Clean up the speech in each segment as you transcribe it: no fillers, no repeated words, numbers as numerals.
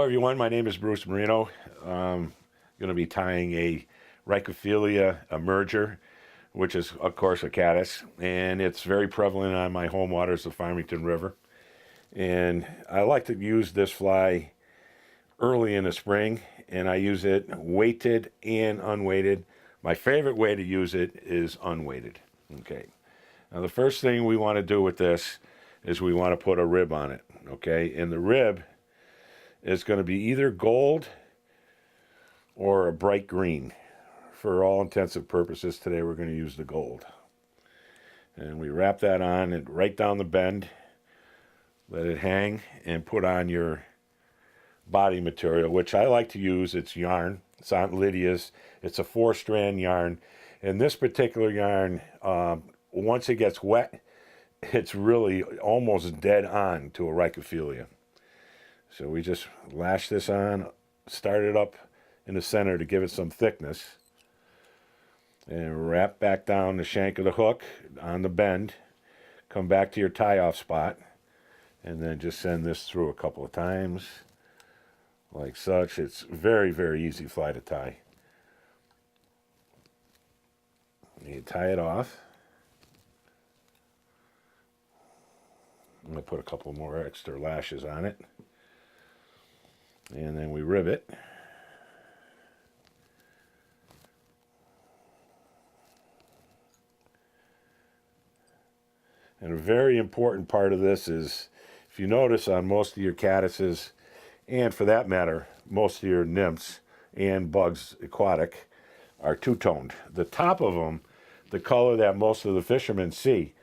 everyone, my name is Bruce Marino. I'm going to be tying a Rhycophilia emerger, which is of course a caddis, and it's very prevalent on my home waters, the Farmington River. And I like to use this fly early in the spring, and I use it weighted and unweighted. My favorite way to use it is unweighted. Okay, now the first thing we want to do with this is we want to put a rib on it. Okay, and the rib is going to be either gold or a bright green. For all intents and purposes today we're going to use the gold. And we wrap that on and right down the bend, let it hang, and put on your body material, which I like to use. It's yarn. It's Aunt Lydia's. It's a 4-strand yarn, and this particular yarn, once it gets wet, it's really almost dead on to a Rhycophilia. So we just lash this on, start it up in the center to give it some thickness, and wrap back down the shank of the hook on the bend, come back to your tie-off spot, and then just send this through a couple of times, like such. It's very, very easy fly to tie. You tie it off. I'm going to put a couple more extra lashes on it. And then we rivet. And a very important part of this is, if you notice on most of your caddises, and for that matter, most of your nymphs and bugs aquatic, are two-toned. The top of them, the color that most of the fishermen see,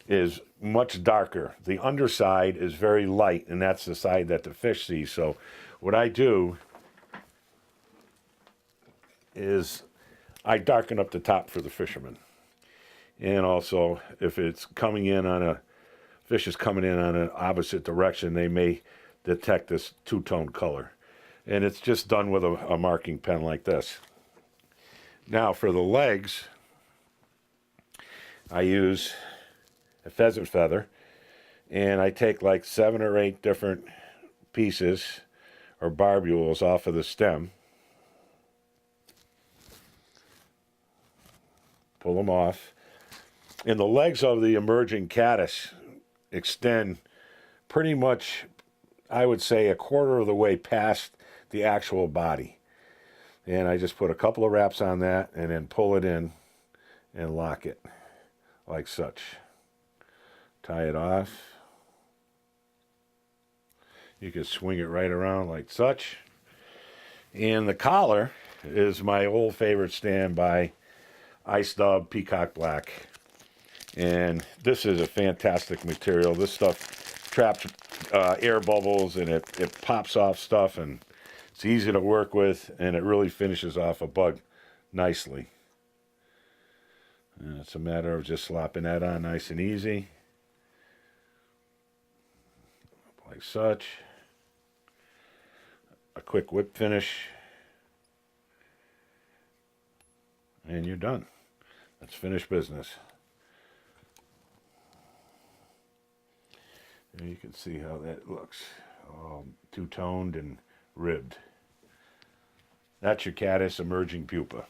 is much darker. The underside is very light, and that's the side that the fish see. So what I do is I darken up the top for the fishermen. And also, if it's coming in on a fish is coming in on an opposite direction, they may detect this two-tone color. And it's just done with a marking pen like this. Now for the legs, I use a pheasant feather, and I take like 7 or 8 different pieces or barbules off of the stem, pull them off, and the legs of the emerging caddis extend pretty much, I would say, 1/4 of the way past the actual body. And I just put a couple of wraps on that and then pull it in and lock it like such. Tie it off. You can swing it right around like such. And the collar is my old favorite standby Ice Dub Peacock Black. And this is a fantastic material. This stuff traps air bubbles, and it pops off stuff, and it's easy to work with, and it really finishes off a bug nicely. And it's a matter of just slopping that on nice and easy, like such. A quick whip finish, and you're done. That's finished business. And you can see how that looks, all two-toned and ribbed. That's your Caddis Emerging Pupa.